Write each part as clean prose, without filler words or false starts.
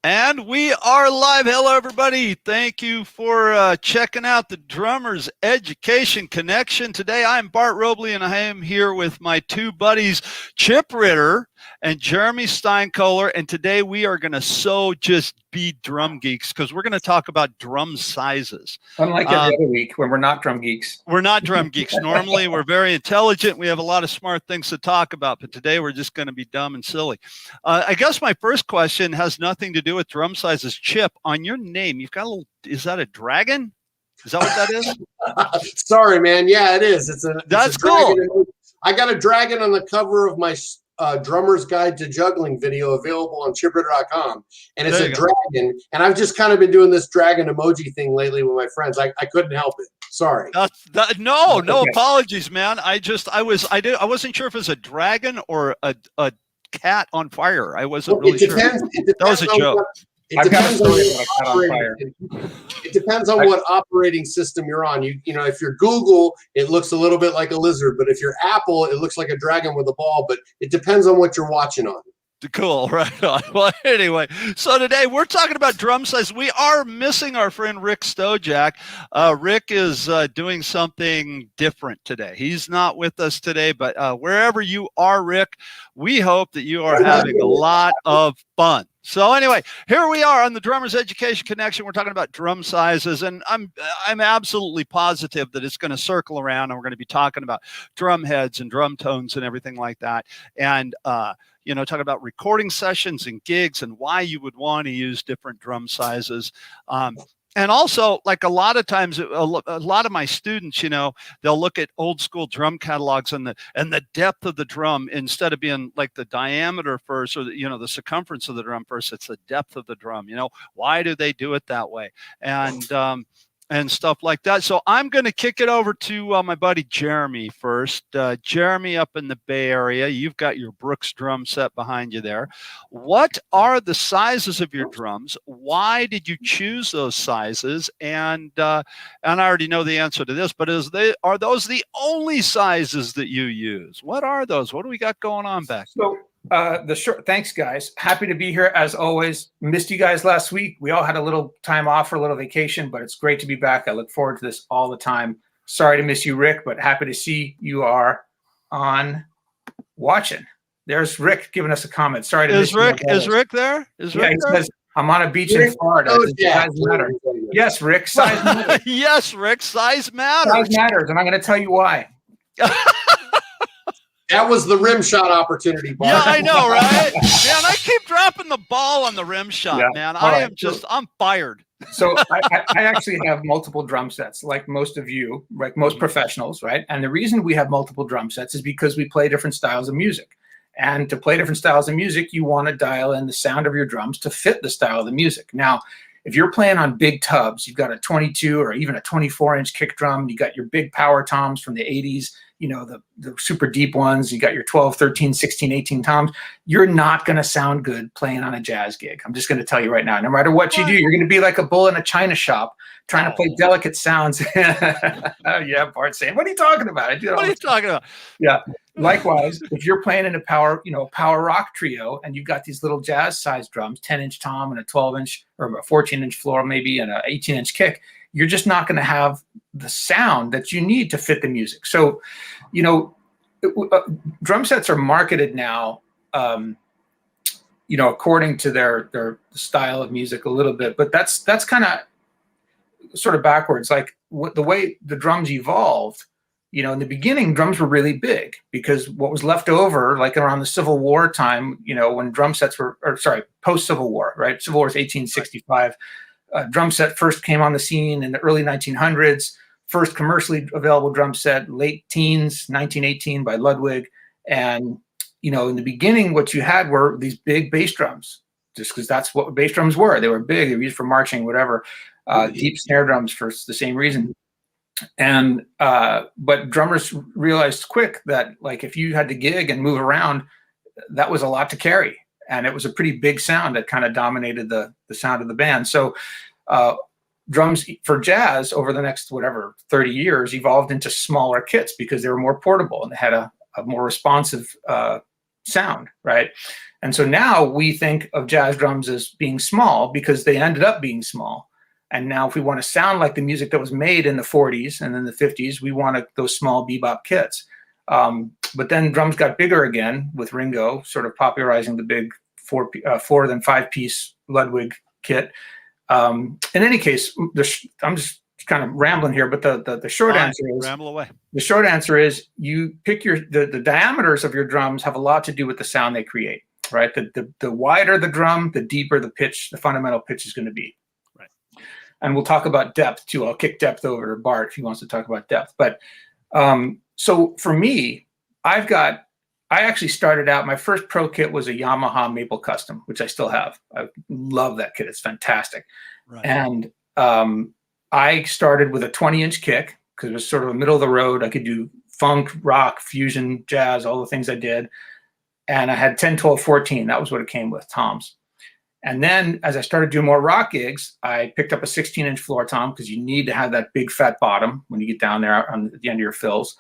And we are live. Hello, everybody. Thank you for checking out the Drummers Education Connection. Today, I'm Bart Robley, and I am here with my two buddies, Chip Ritter and Jeremy Steinkohler. And today, we are going to just be drum geeks because we're going to talk about drum sizes. Unlike every other week when we're not drum geeks. We're not drum geeks. Normally, we're very intelligent. We have a lot of smart things to talk about, but today we're just going to be dumb and silly. I guess my first question has nothing to do with drum sizes. Chip, on your name, you've got a little, is that a dragon? Is that what that is? Sorry, man. Yeah, it is. That's cool. I got a dragon on the cover of my Drummer's Guide to Juggling video available on chipritter.com, and it's a dragon, and I've just kind of been doing this dragon emoji thing lately with my friends. I couldn't help it. Sorry. No apologies, man. I wasn't sure if it was a dragon or a cat on fire. I wasn't really sure. That was a joke. It depends on what operating system you're on. You know, if you're Google, it looks a little bit like a lizard, but if you're Apple, it looks like a dragon with a ball. But it depends on what you're watching on. Cool, right on. Well, anyway, so today we're talking about drum size. We are missing our friend Rick Stojak. Rick is doing something different today. He's not with us today, but wherever you are, Rick, we hope that you are having a lot of fun. So anyway, here we are on the Drummers Education Connection. We're talking about drum sizes, and I'm absolutely positive that it's going to circle around, and we're going to be talking about drum heads and drum tones and everything like that. And you know, talking about recording sessions and gigs and why you would want to use different drum sizes. And also, like a lot of times, a lot of my students, you know, they'll look at old school drum catalogs and the depth of the drum, instead of being like the diameter first or the circumference of the drum first, it's the depth of the drum. You know, why do they do it that way? And stuff like that. So I'm going to kick it over to my buddy Jeremy first. Jeremy, up in the Bay Area, you've got your Brooks drum set behind you there. What are the sizes of your drums? Why did you choose those sizes? And I already know the answer to this, but are those the only sizes that you use? What are those? What do we got going on back there? Thanks, guys. Happy to be here as always. Missed you guys last week. We all had a little time off for a little vacation, but it's great to be back. I look forward to this all the time. Sorry to miss you, Rick, but happy to see you are on watching. There's Rick giving us a comment. Sorry to miss Rick. Is Rick there? Is Rick there? Says, I'm on a beach in Florida. Size matter. Yes, Rick. Size matters. Yes, Rick. Size matters. Size matters, and I'm going to tell you why. That was the rim shot opportunity, Bart. Yeah, I know, right? Man, I keep dropping the ball on the rim shot, man. I'm fired. So I actually have multiple drum sets, like most of you, like most professionals, right? And the reason we have multiple drum sets is because we play different styles of music. And to play different styles of music, you want to dial in the sound of your drums to fit the style of the music. Now, if you're playing on big tubs, you've got a 22 or even a 24-inch kick drum, you got your big power toms from the 80s, you know, the super deep ones, you got your 12, 13, 16, 18 toms, you're not going to sound good playing on a jazz gig. I'm just going to tell you right now, no matter what you do, you're going to be like a bull in a china shop trying to play delicate sounds. Yeah, Bart saying, what are you talking about? What are you talking about? Yeah. Likewise, if you're playing in a power rock trio and you've got these little jazz sized drums, 10-inch tom and a 12-inch or a 14-inch floor maybe and an 18-inch kick, you're just not going to have the sound that you need to fit the music. So, you know, drum sets are marketed now, you know, according to their style of music a little bit, but that's kind of sort of backwards. Like the way the drums evolved, you know, in the beginning, drums were really big because what was left over, like around the Civil War time, you know, when drum sets post-Civil War, right? Civil War is 1865. Drum set first came on the scene in the early 1900s. First commercially available drum set, late teens, 1918 by Ludwig. And, you know, in the beginning, what you had were these big bass drums, just because that's what bass drums were. They were big, they were used for marching, whatever. Deep snare drums for the same reason. And but drummers realized quick that, like, if you had to gig and move around, that was a lot to carry. And it was a pretty big sound that kind of dominated the sound of the band. So drums for jazz over the next, 30 years evolved into smaller kits because they were more portable and they had a more responsive sound, right? And so now we think of jazz drums as being small because they ended up being small. And now if we want to sound like the music that was made in the 40s and then the 50s, we want those small bebop kits. But then drums got bigger again with Ringo sort of popularizing the big 4 then 5-piece Ludwig kit. In any case, I'm just kind of rambling here, but the short answer is ramble away. The short answer is you pick the diameters of your drums have a lot to do with the sound they create, right? The wider the drum, the deeper the pitch, the fundamental pitch is going to be. Right. And we'll talk about depth too. I'll kick depth over to Bart if he wants to talk about depth. But so for me, I actually started out, my first pro kit was a Yamaha Maple Custom, which I still have. I love that kit. It's fantastic. Right. And I started with a 20-inch kick because it was sort of a middle of the road. I could do funk, rock, fusion, jazz, all the things I did. And I had 10, 12, 14. That was what it came with, toms. And then as I started doing more rock gigs, I picked up a 16-inch floor tom because you need to have that big fat bottom when you get down there on the end of your fills.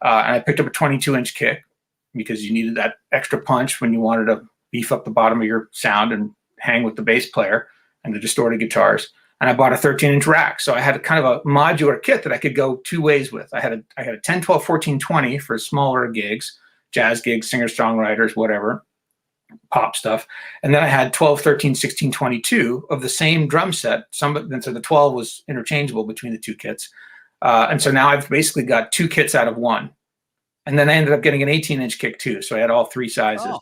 And I picked up a 22-inch kick because you needed that extra punch when you wanted to beef up the bottom of your sound and hang with the bass player and the distorted guitars. And I bought a 13-inch rack. So I had a kind of a modular kit that I could go two ways with. I had a 10, 12, 14, 20 for smaller gigs, jazz gigs, singer-songwriters, whatever, pop stuff. And then I had 12, 13, 16, 22 of the same drum set. So the 12 was interchangeable between the two kits. And so now I've basically got two kits out of one. And then I ended up getting an 18-inch kick too. So I had all three sizes.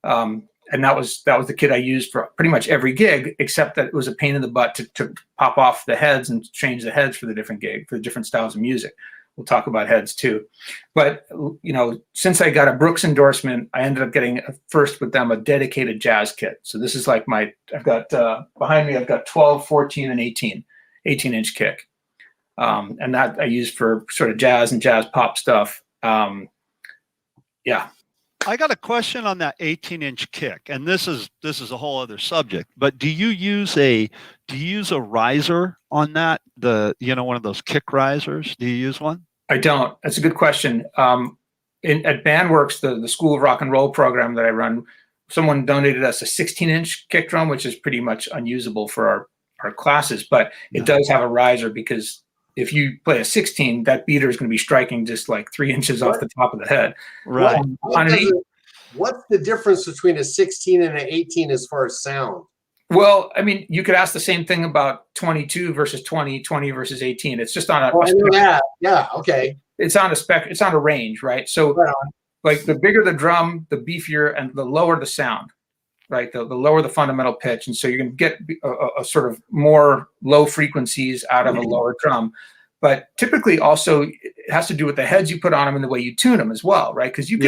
Oh. And that was the kit I used for pretty much every gig, except that it was a pain in the butt to pop off the heads and change the heads for the different gig, for the different styles of music. We'll talk about heads too. But, since I got a Brooks endorsement, I ended up getting first with them a dedicated jazz kit. So this is like I've got behind me, I've got 12, 14, and 18-inch kick. And that I use for sort of jazz and jazz pop stuff. Yeah. I got a question on that 18-inch kick, and this is a whole other subject. But do you use a riser on that? One of those kick risers. Do you use one? I don't. That's a good question. At Bandworks, the School of Rock and Roll program that I run, someone donated us a 16-inch kick drum, which is pretty much unusable for our classes, but it does have a riser because if you play a 16, that beater is going to be striking just like 3 inches off the top of the head. Right. What's the difference between a 16 and an 18 as far as sound? Well, I mean, you could ask the same thing about 22 versus 20, 20 versus 18. It's just on yeah, okay. It's on a range, right? So like the bigger the drum, the beefier and the lower the sound, right? The lower the fundamental pitch. And so you're going to get a sort of more low frequencies out of a lower drum. But typically also it has to do with the heads you put on them and the way you tune them as well, right? Because you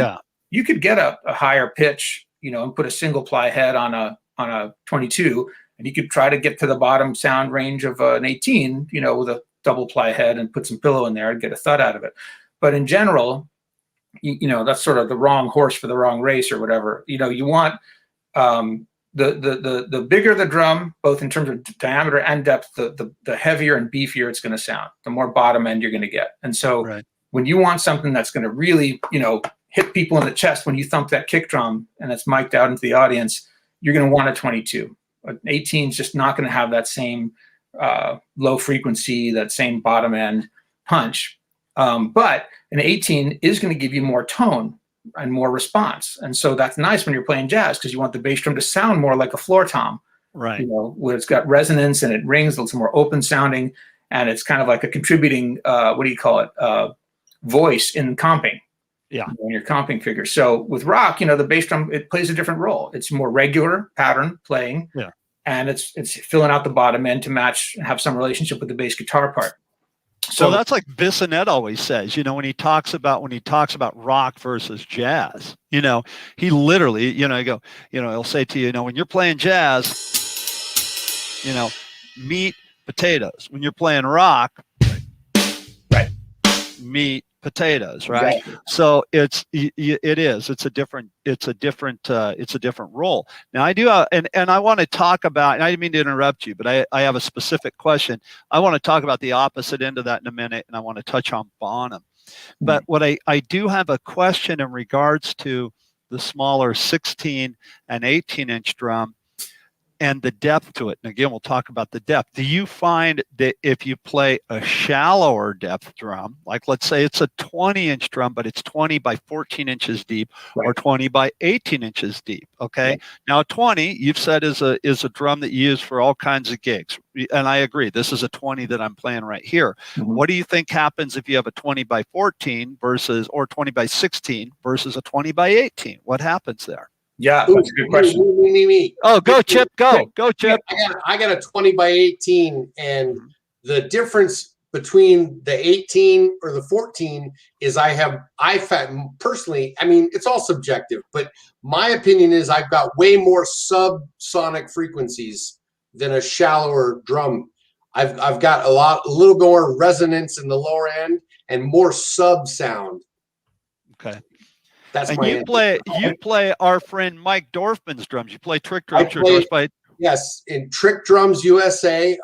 could get a higher pitch, and put a single ply head on a 22, and you could try to get to the bottom sound range of an 18, with a double ply head and put some pillow in there and get a thud out of it. But in general, that's sort of the wrong horse for the wrong race or whatever. You want the bigger the drum, both in terms of diameter and depth, the heavier and beefier it's going to sound, the more bottom end you're going to get. And so when you want something that's going to really, hit people in the chest when you thump that kick drum and it's mic'd out into the audience, you're going to want a 22. An 18 is just not going to have that same low frequency, that same bottom end punch. But an 18 is going to give you more tone and more response. And so that's nice when you're playing jazz because you want the bass drum to sound more like a floor tom, right? Where it's got resonance and it rings, it's more open sounding, and it's kind of like a contributing, voice in comping. Yeah. When you're comping figures. So with rock, the bass drum, it plays a different role. It's more regular pattern playing. Yeah. And it's filling out the bottom end to match and have some relationship with the bass guitar part. So that's like Bissonette always says, when he talks about rock versus jazz, he literally, he'll say to you, when you're playing jazz, meat, potatoes. When you're playing rock, right, meat, potatoes, right? Exactly. So it's a different role. Now I do, and I want to talk about, and I didn't mean to interrupt you, but I have a specific question. I want to talk about the opposite end of that in a minute, and I want to touch on Bonham. But what I do have a question in regards to the smaller 16 and 18-inch drum and the depth to it. And again, we'll talk about the depth. Do you find that if you play a shallower depth drum, like let's say it's a 20-inch drum, but it's 20 by 14 inches deep, Right. or 20 by 18 inches deep? Okay. Right. Now, 20, you've said is a drum that you use for all kinds of gigs. And I agree. This is a 20 that I'm playing right here. Mhm. What do you think happens if you have a 20 by 14 versus, or 20 by 16 versus a 20 by 18? What happens there? Yeah, that's a good question. Me. Oh, go Chip, go Chip. I got a 20 by 18, and the difference between the 18 or the 14 is I personally, I mean, it's all subjective, but my opinion is I've got way more subsonic frequencies than a shallower drum. I've got a little more resonance in the lower end and more sub sound. Okay. That's and my you play our friend Mike Dorfman's drums. You play Trick Drums. You're endorsed by Yes, in Trick Drums USA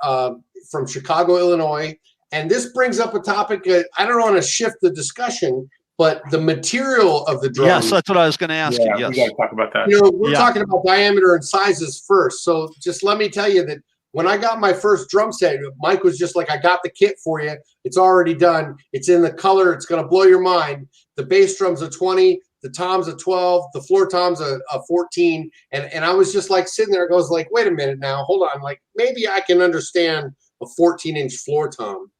from Chicago, Illinois. And this brings up a topic I don't want to shift the discussion, but the material of the drum. Yes, that's what I was going to ask you. Yes, we got to talk about that. You know, we're talking about diameter and sizes first. So just let me tell you that when I got my first drum set, Mike was just like, I got the kit for you. It's already done. It's in the color. It's going to blow your mind. The bass drum's a 20. The tom's a 12, the floor tom's a 14. And I was just like sitting there, I goes like, wait a minute now, hold on. Like maybe I can understand a 14-inch floor tom.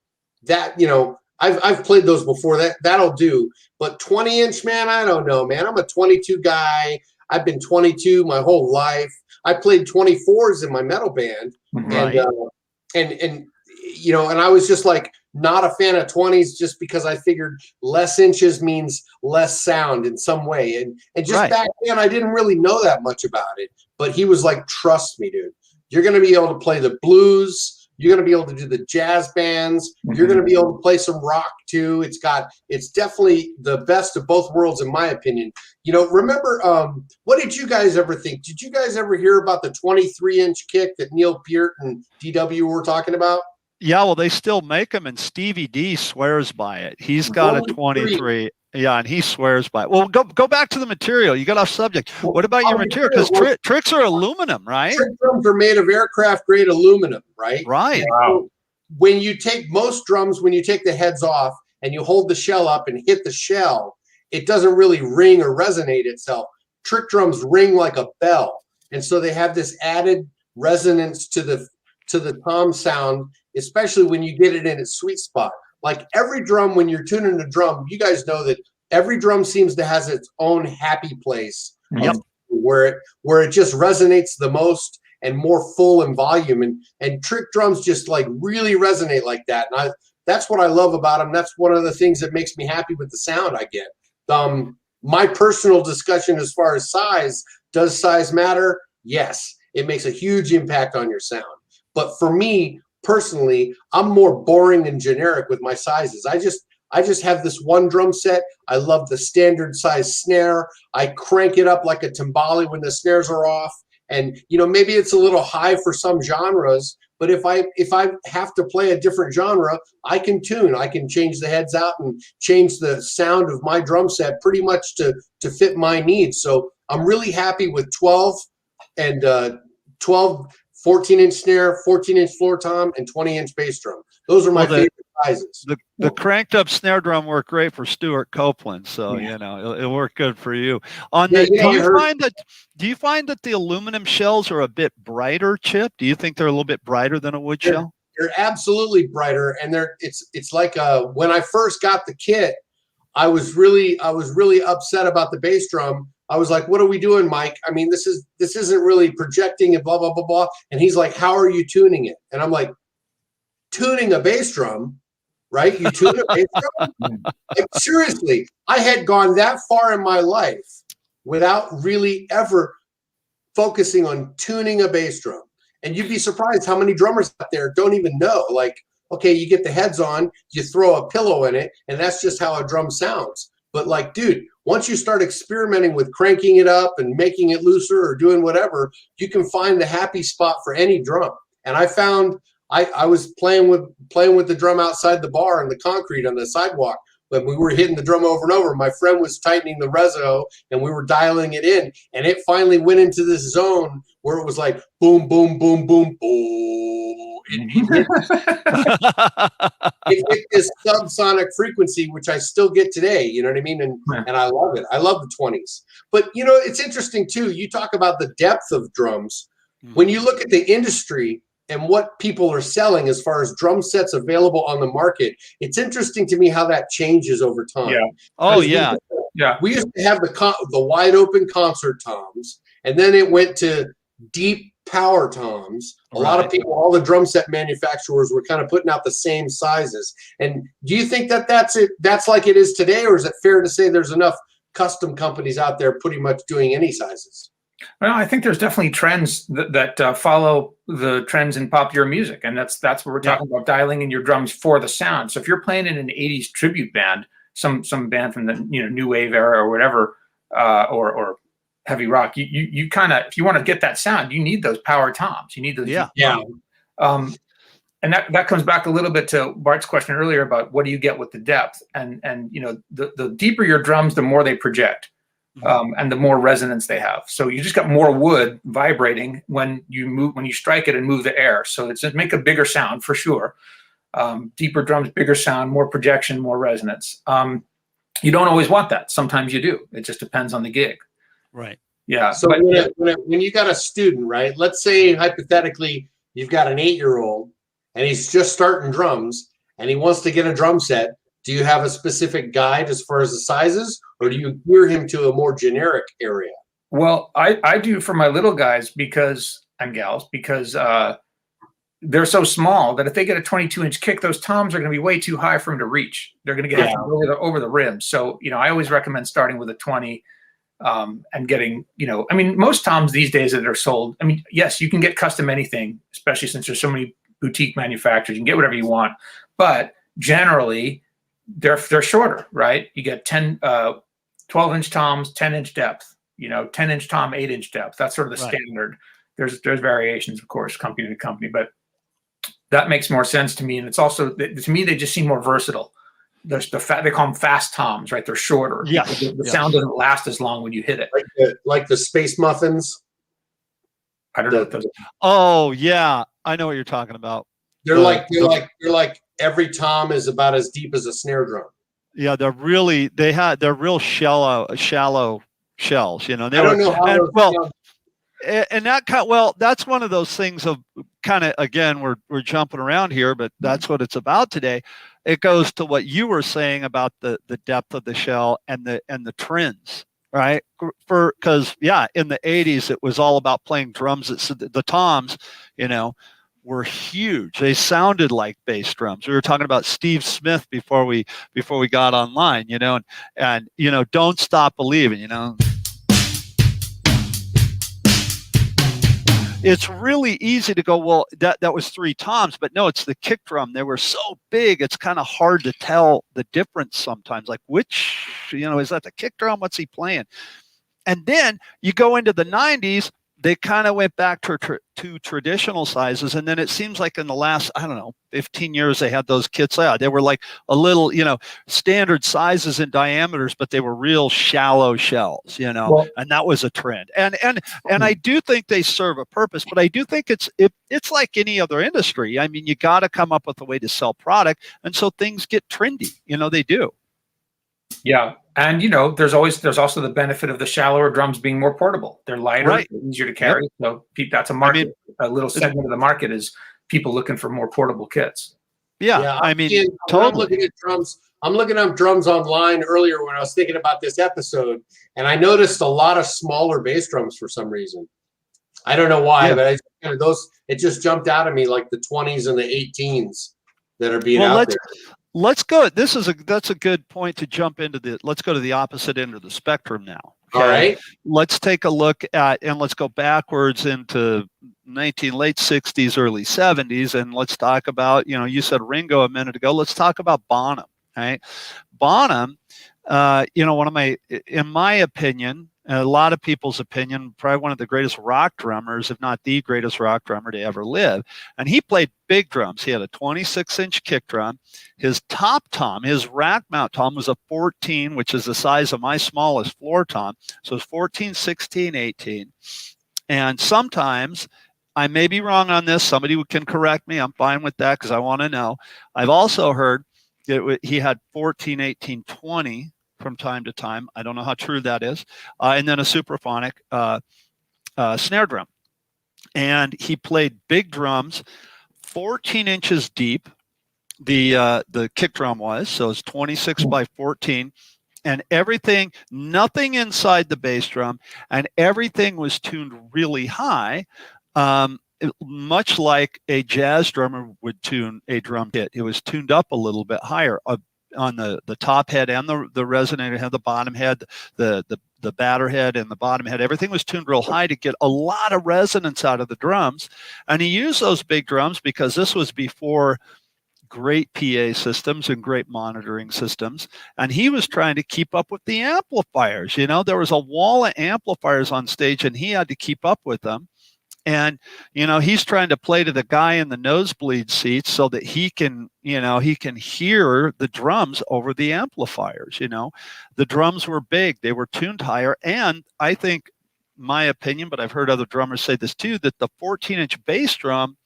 That, you know, I've played those before. That'll do. But 20-inch, man, I don't know, man. I'm a 22 guy. I've been 22 my whole life. I played 24s in my metal band. Right. And you know, and I was just like not a fan of 20s just because I figured less inches means less sound in some way. And just Right. back then I didn't really know that much about it. But he was like, trust me, dude. You're gonna be able to play the blues, you're gonna be able to do the jazz bands, you're gonna be able to play some rock too. It's definitely the best of both worlds, in my opinion. You know, remember what did you guys ever think? Did you guys ever hear about the 23-inch kick that Neil Peart and DW were talking about? Yeah, well, they still make them, and Stevie D swears by it. He's got a 23. Yeah, and he swears by it. Well, go back to the material. You got off subject. What about your material? Because tricks are aluminum, right? Trick drums are made of aircraft grade aluminum, right? Right. Wow. When you take most drums, when you take the heads off and you hold the shell up and hit the shell, it doesn't really ring or resonate itself. Trick drums ring like a bell, and so they have this added resonance to the tom sound, especially when you get it in its sweet spot. Like every drum, when you're tuning the drum, you guys know that every drum seems to has its own happy place. Yep. Where it just resonates the most and more full in volume, and trick drums just like really resonate like that. And that's what I love about them. That's one of the things that makes me happy with the sound I get. My personal discussion as far as size, does size matter? Yes, it makes a huge impact on your sound. But for me personally, I'm more boring and generic with my sizes. I just have this one drum set. I love the standard size snare. I crank it up like a timbale when the snares are off. And you know, maybe it's a little high for some genres, but if I have to play a different genre, I can tune. I can change the heads out and change the sound of my drum set pretty much to fit my needs. So I'm really happy with 12 and 12 14-inch snare, 14-inch floor tom, and 20-inch bass drum. Those are my favorite sizes. The cranked up snare drum worked great for Stuart Copeland, so you know it worked good for you. Do you find that the aluminum shells are a bit brighter, Chip? Do you think they're a little bit brighter than a wood shell? They're absolutely brighter, and it's like when I first got the kit, I was really upset about the bass drum. I was like, what are we doing, Mike? I mean, this isn't really projecting and blah, blah, blah, blah. And he's like, how are you tuning it? And I'm like, tuning a bass drum, right? You tune a bass drum? Like, seriously, I had gone that far in my life without really ever focusing on tuning a bass drum. And you'd be surprised how many drummers out there don't even know. Like, okay, you get the heads on, you throw a pillow in it, and that's just how a drum sounds. But like, dude, once you start experimenting with cranking it up and making it looser or doing whatever, you can find the happy spot for any drum. And I found I was playing with the drum outside the bar in the concrete on the sidewalk when we were hitting the drum over and over, my friend was tightening the reso and we were dialing it in, and it finally went into this zone where it was like boom, boom, boom, boom, boom. It hit this subsonic frequency, which I still get today. You know what I mean? And I love it. I love the 20s. But you know, it's interesting too. You talk about the depth of drums. When you look at the industry and what people are selling as far as drum sets available on the market, it's interesting to me how that changes over time. Yeah. Oh yeah. We used to have the wide open concert toms, and then it went to deep power toms. A lot of people, all the drum set manufacturers were kind of putting out the same sizes. And do you think that that's like it is today, or is it fair to say there's enough custom companies out there pretty much doing any sizes? Well, I think there's definitely trends that follow the trends in popular music, and that's what we're talking about, dialing in your drums for the sound. So if you're playing in an '80s tribute band, some band from the new wave era or whatever, or heavy rock, you kind of, if you want to get that sound, you need those power toms. You need those. And that comes back a little bit to Bart's question earlier about what do you get with the depth, and the deeper your drums, the more they project. And the more resonance they have. So you just got more wood vibrating when you strike it and move the air. So it's make a bigger sound for sure. Deeper drums, bigger sound, more projection, more resonance. You don't always want that. Sometimes you do. It just depends on the gig. Right. Yeah. So when you got a student, right? Let's say hypothetically you've got an 8-year-old and he's just starting drums and he wants to get a drum set. Do you have a specific guide as far as the sizes, or do you gear him to a more generic area? Well, I do for my little guys and gals because they're so small that if they get a 22-inch kick, those toms are going to be way too high for them to reach. They're going to get over the rim. So I always recommend starting with a 20 and getting most toms these days that are sold. I mean, yes, you can get custom anything, especially since there's so many boutique manufacturers. You can get whatever you want, but generally they're shorter, right? You get 12-inch toms, 10-inch depth, 10-inch tom, 8-inch depth. That's sort of the standard. There's variations, of course, company to company, but that makes more sense to me. And it's also, to me, they just seem more versatile. There's they call them fast toms, right? They're shorter. Yes. The sound doesn't last as long when you hit it. Like the space muffins. I don't know what those are. Oh yeah, I know what you're talking about. They're like every tom is about as deep as a snare drum. Yeah, they're real shallow shells. They don't know how that's one of those things of kind of, again, we're jumping around here, but that's what it's about today. It goes to what you were saying about the depth of the shell and the trends, right? Because in the 80s it was all about playing drums. The toms, were huge. They sounded like bass drums. We were talking about Steve Smith before we got online, and Don't Stop Believing, It's really easy to go, well, that was 3 toms, but no, it's the kick drum. They were so big, it's kind of hard to tell the difference sometimes. Like which, is that the kick drum? What's he playing? And then you go into the 90s, they kind of went back to traditional sizes. And then it seems like in the last, 15 years, they had those kits out. They were like a little, standard sizes and diameters, but they were real shallow shells, Well, and that was a trend. And I do think they serve a purpose, but I do think it's like any other industry. I mean, you got to come up with a way to sell product. And so things get trendy, they do. Yeah. And, there's also the benefit of the shallower drums being more portable. They're lighter, easier to carry. Yep. So that's a market. A little segment of the market is people looking for more portable kits. Yeah. Totally. I'm looking at drums. I'm looking at drums online earlier when I was thinking about this episode, and I noticed a lot of smaller bass drums for some reason. I don't know why, but it just jumped out at me, like the 20s and the 18s that are being out there. Let's go. That's a good point to jump into let's go to the opposite end of the spectrum now. Okay? All right. Let's take a look at, and let's go backwards into late 60s, early 70s. And let's talk about, you said Ringo a minute ago. Let's talk about Bonham. Right. Bonham, one of in my opinion, a lot of people's opinion, probably one of the greatest rock drummers, if not the greatest rock drummer to ever live. And he played big drums. He had a 26-inch kick drum. His top tom, his rack mount tom, was a 14, which is the size of my smallest floor tom. So it's 14, 16, 18. And sometimes, I may be wrong on this, somebody can correct me. I'm fine with that because I want to know. I've also heard he had 14, 18, 20 from time to time. I don't know how true that is. And then a supraphonic snare drum. And he played big drums, 14 inches deep. The kick drum was, so it's 26 by 14. And everything, nothing inside the bass drum, and everything was tuned really high, much like a jazz drummer would tune a drum kit. It was tuned up a little bit higher on the top head and the resonator head, the bottom head, the batter head and the bottom head. Everything was tuned real high to get a lot of resonance out of the drums. And he used those big drums because this was before great PA systems and great monitoring systems. And he was trying to keep up with the amplifiers. You know, there was a wall of amplifiers on stage and he had to keep up with them. And, you know, he's trying to play to the guy in the nosebleed seats so that he can, you know, he can hear the drums over the amplifiers. You know, the drums were big, they were tuned higher. And I think, my opinion, but I've heard other drummers say this too, that the 14-inch bass drum,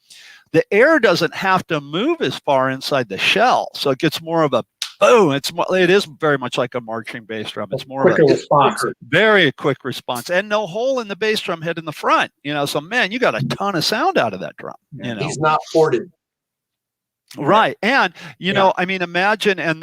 the air doesn't have to move as far inside the shell. So it gets more of a boom. It is very much like a marching bass drum. It's more of a response. Very quick response, and no hole in the bass drum head in the front. You know, so man, you got a ton of sound out of that drum. You know, he's not ported. Right. And, you know, I mean, imagine, and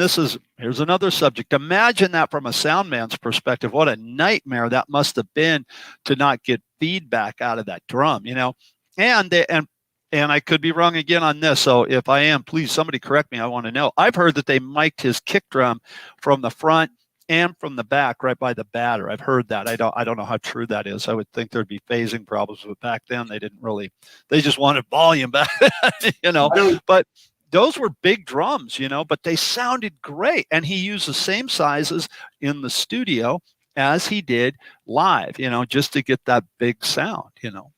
here's another subject. Imagine that from a sound man's perspective. What a nightmare that must have been to not get feedback out of that drum, you know, and I could be wrong again on this. So if I am, please somebody correct me. I want to know. I've heard that they mic'd his kick drum from the front and from the back, right by the batter. I've heard that. I don't know how true that is. I would think there'd be phasing problems, but back then they just wanted volume back then, you know, but those were big drums, you know, but they sounded great. And he used the same sizes in the studio as he did live, you know, just to get that big sound, you know.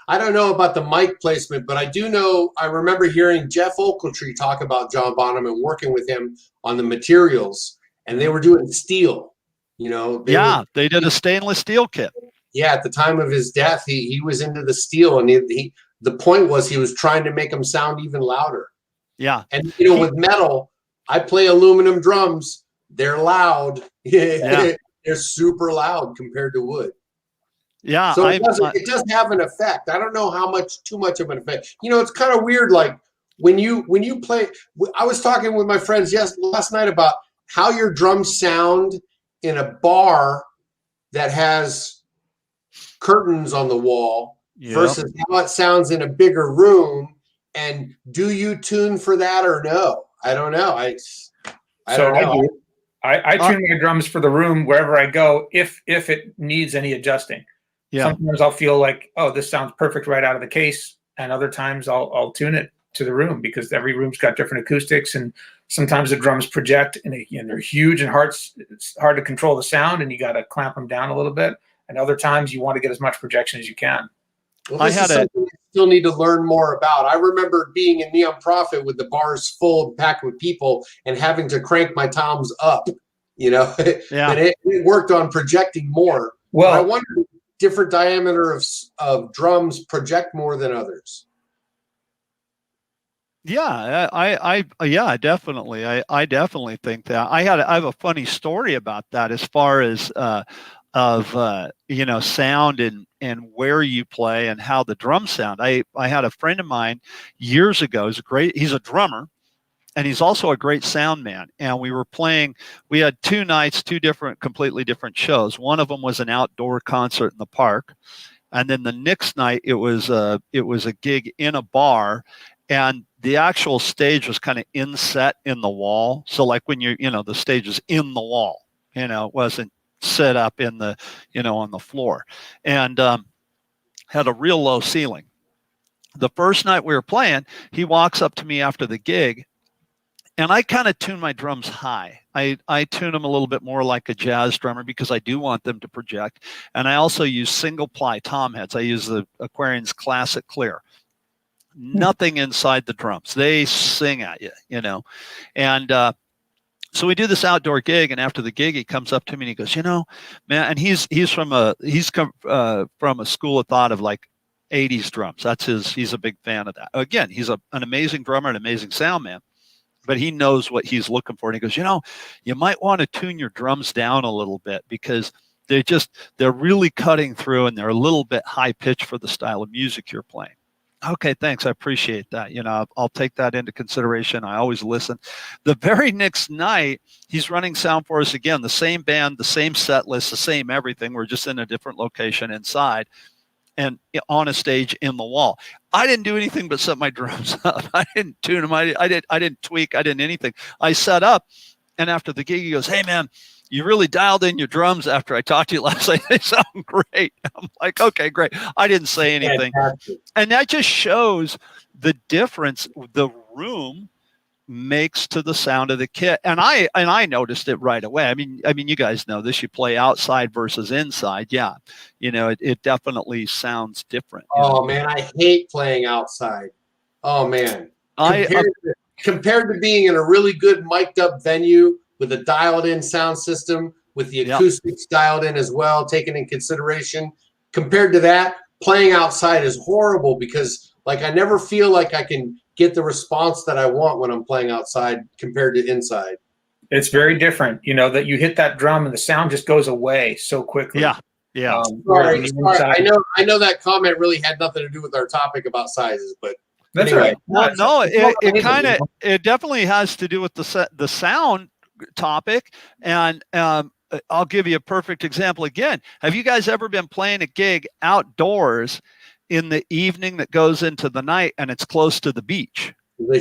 I don't know about the mic placement, but I do know, I remember hearing Jeff Ochiltree talk about John Bonham and working with him on the materials, and they were doing steel, you know. They did a stainless steel kit. Yeah, at the time of his death, he was into the steel, and the point was he was trying to make them sound even louder. Yeah. And, you know, with metal, I play aluminum drums. They're loud. They're super loud compared to wood. Yeah. So it does have an effect. I don't know how too much of an effect. You know, it's kind of weird. Like when you play, I was talking with my friends last night about how your drums sound in a bar that has curtains on the wall versus how it sounds in a bigger room. And do you tune for that or no? I don't know. I don't know. I tune my drums for the room wherever I go if it needs any adjusting. Yeah. Sometimes I'll feel like, oh, this sounds perfect right out of the case, and other times I'll tune it to the room because every room's got different acoustics, and sometimes the drums project and they're huge and it's hard to control the sound, and you got to clamp them down a little bit. And other times you want to get as much projection as you can. Well, this is something I still need to learn more about. I remember being in Neon Prophet with the bars full and packed with people and having to crank my toms up, you know, and it worked on projecting more. Well, I wonder if different diameter of drums project more than others. Yeah, I definitely. I definitely think that. I have a funny story about that as far as you know, sound and where you play and how the drums sound. I had a friend of mine years ago. He's a drummer, and he's also a great sound man. And we had 2 nights, 2 completely different shows. One of them was an outdoor concert in the park. And then the next night it was a gig in a bar, and the actual stage was kind of inset in the wall. So like when the stage is in the wall, you know, it wasn't set up in the, you know, on the floor, and had a real low ceiling. The first night we were playing, he walks up to me after the gig, And I kind of tune my drums high. I tune them a little bit more like a jazz drummer because I do want them to project. And I also use single ply tom heads. I use the Aquarian's Classic Clear. Nothing inside the drums. They sing at you, you know. And so we do this outdoor gig, and after the gig, he comes up to me and he goes, you know, man, and he's from a school of thought of like 80s drums. He's a big fan of that. Again, he's an amazing drummer, an amazing sound man, but he knows what he's looking for. And he goes, you know, you might want to tune your drums down a little bit because they're really cutting through and they're a little bit high pitched for the style of music you're playing. Okay, thanks. I appreciate that. You know, I'll take that into consideration. I always listen. The very next night, he's running sound for us again, the same band, the same set list, the same everything. We're just in a different location inside and on a stage in the wall. I didn't do anything but set my drums up. I didn't tune them. I didn't tweak. I didn't anything. I set up, and after the gig, he goes, hey, man, you really dialed in your drums after I talked to you last night. They sound great. I'm like, okay, great. I didn't say anything. Fantastic. And that just shows the difference the room makes to the sound of the kit. And I noticed it right away. I mean, you guys know this. You play outside versus inside. Yeah. You know, it definitely sounds different. Oh, man, I hate playing outside. Oh, man. Compared to being in a really good mic'd up venue with a dialed in sound system, with the acoustics dialed in as well, taken in consideration. Compared to that, playing outside is horrible because like I never feel like I can get the response that I want when I'm playing outside compared to inside. It's very different, you know, that you hit that drum and the sound just goes away so quickly. Yeah. Yeah. Sorry. I know that comment really had nothing to do with our topic about sizes, but that's anyway. right. No, it definitely has to do with the sound topic. And I'll give you a perfect example again. Have you guys ever been playing a gig outdoors in the evening that goes into the night and it's close to the beach? The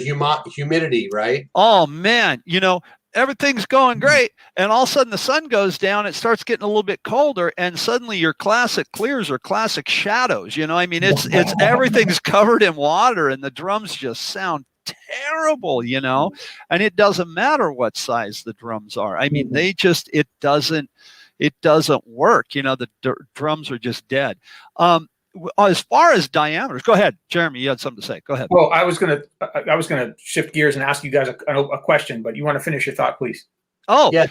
humidity, right? Oh man, you know, everything's going great, and all of a sudden the sun goes down, it starts getting a little bit colder, and suddenly your classic clears are classic shadows. You know, I mean, it's everything's covered in water and the drums just sound terrible, you know, and it doesn't matter what size the drums are. I mean, it doesn't work. You know, the drums are just dead. As far as diameters, go ahead, Jeremy. You had something to say. Go ahead. Well, I was gonna shift gears and ask you guys a question, but you want to finish your thought, please? Oh, yeah,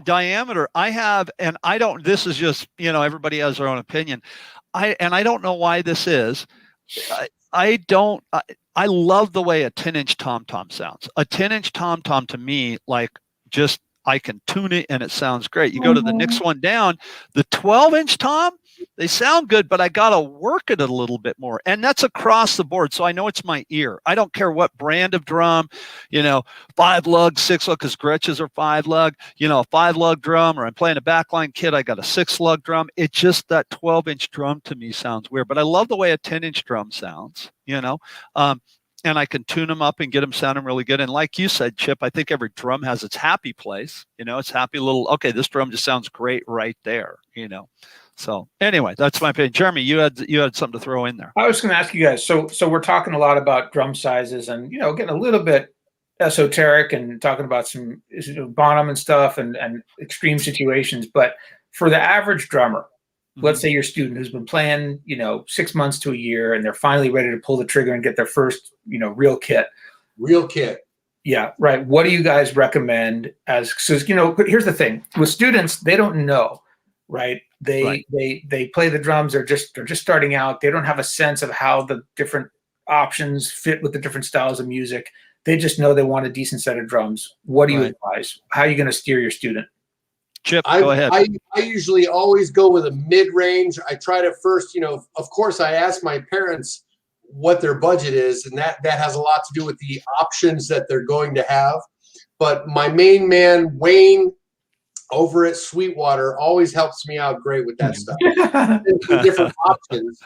diameter. I have, and I don't. This is just, you know, everybody has their own opinion. I don't know why this is. I love the way a 10-inch tom-tom sounds. A 10-inch tom-tom to me, like, just I can tune it and it sounds great. You go to the next one down, the 12-inch tom, they sound good, but I got to work it a little bit more. And that's across the board. So I know it's my ear. I don't care what brand of drum, you know, 5-lug, 6-lug, because Gretches are 5-lug, you know, a 5-lug drum, or I'm playing a backline kit, I got a 6-lug drum. It's just that 12-inch drum to me sounds weird, but I love the way a 10-inch drum sounds, you know. And I can tune them up and get them sounding really good. And like you said, Chip, I think every drum has its happy place. You know, it's happy little, okay, this drum just sounds great right there, you know. So anyway, that's my opinion. Jeremy, you had something to throw in there. I was going to ask you guys, so we're talking a lot about drum sizes and, you know, getting a little bit esoteric and talking about some Bonham and stuff and extreme situations. But for the average drummer, let's say your student who's been playing, you know, 6 months to a year, and they're finally ready to pull the trigger and get their first, you know, real kit. Real kit. Yeah, right. What do you guys recommend so, you know, here's the thing. With students, they don't know, right? They play the drums. They're just starting out. They don't have a sense of how the different options fit with the different styles of music. They just know they want a decent set of drums. What do you advise? How are you going to steer your student? Chip, go ahead. I usually always go with a mid-range. I try to first, you know, of course, I ask my parents what their budget is, and that has a lot to do with the options that they're going to have. But my main man, Wayne, over at Sweetwater, always helps me out great with that stuff. The different options.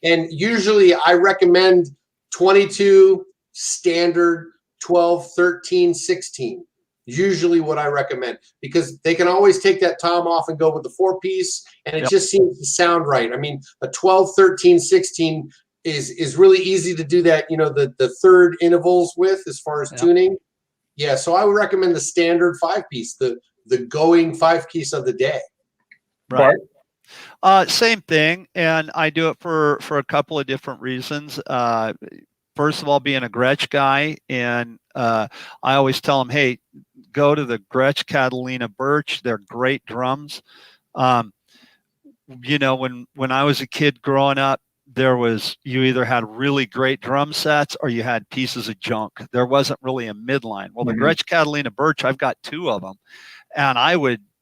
And usually I recommend 22, standard, 12, 13, 16. Usually what I recommend, because they can always take that tom off and go with the 4-piece, and it just seems to sound right. I mean, a 12, 13, 16 is really easy to do that. The third intervals with as far as tuning. Yeah, so I would recommend the standard 5-piece, the going 5-piece of the day. Right. Same thing, and I do it for a couple of different reasons. First of all, being a Gretsch guy, and I always tell them, hey, go to the Gretsch Catalina Birch. They're great drums. When I was a kid growing up, you either had really great drum sets or you had pieces of junk. There wasn't really a midline. Well, the Gretsch Catalina Birch, I've got 2 of them, and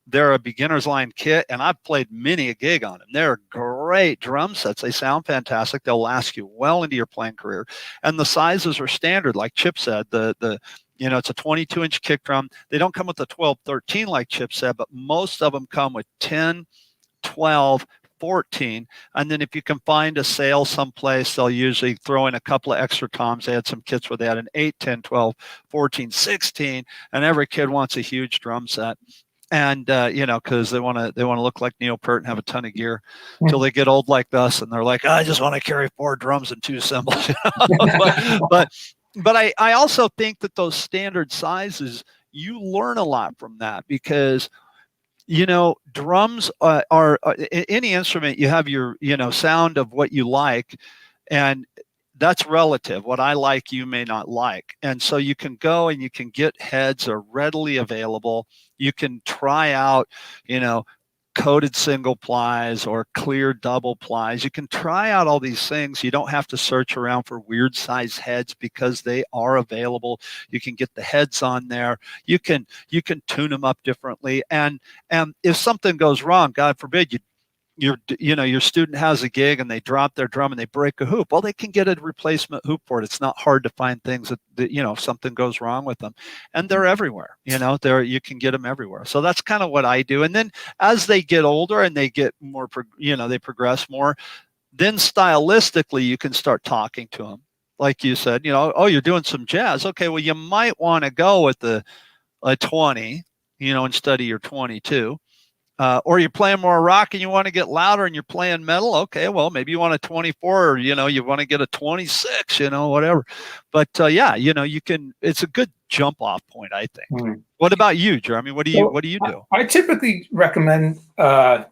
they're a beginner's line kit, and I've played many a gig on them. They're great drum sets. They sound fantastic. They'll last you well into your playing career. And the sizes are standard, like Chip said. It's a 22-inch kick drum. They don't come with a 12-13 like Chip said, but most of them come with 10, 12, 14. And then if you can find a sale someplace, they'll usually throw in a couple of extra toms. They had some kits where they had an 8, 10, 12, 14, 16, and every kid wants a huge drum set. And because they want to look like Neil Peart and have a ton of gear until they get old like us, and they're like, I just want to carry 4 drums and 2 cymbals. but I also think that those standard sizes, you learn a lot from that, because drums are any instrument. You have your sound of what you like, and that's relative. What I like, you may not like. And so you can go and you can get heads are readily available. You can try out, coated single plies or clear double plies. You can try out all these things. You don't have to search around for weird size heads because they are available. You can get the heads on there. You can tune them up differently. And if something goes wrong, God forbid, your student has a gig and they drop their drum and they break a hoop. Well, they can get a replacement hoop for it. It's not hard to find things that if something goes wrong with them, and they're everywhere. You can get them everywhere. So that's kind of what I do. And then as they get older and they get more, they progress more, then stylistically you can start talking to them. Like you said, you're doing some jazz. Okay, well, you might want to go with a 20, instead of your 22. Or you're playing more rock and you want to get louder and you're playing metal. Okay, well, maybe you want a 24, or, you want to get a 26, whatever. But you can, it's a good jump off point, I think. What about you, Jeremy? What do you do? I typically recommend the